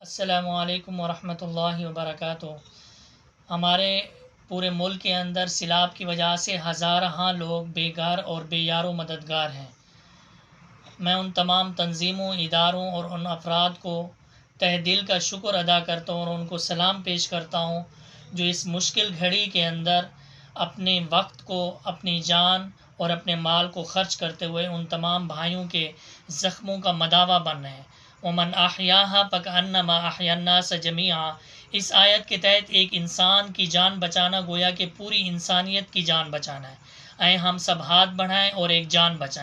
अस्सलामुअलैकुम वरहमतुल्लाहि वबरकातुहू। हमारे पूरे मुल्क के अंदर सैलाब की वजह से हज़ारहां लोग बेघर और बेयारो मददगार हैं। मैं उन तमाम तंजीमों, इदारों और उन अफराद को तहे दिल का शुक्र अदा करता हूँ और उनको सलाम पेश करता हूँ जो इस मुश्किल घड़ी के अंदर अपने वक्त को, अपनी जान और अपने माल को ख़र्च करते हुए उन तमाम भाइयों के ज़ख्मों का मदावा बन रहे हैं। वमन अहयाहा फकअन्नमा अहयन्नास जमीआ। इस आयत के तहत एक इंसान की जान बचाना गोया कि पूरी इंसानियत की जान बचाना है। आए हम सब हाथ बढ़ाएं और एक जान बचाएं।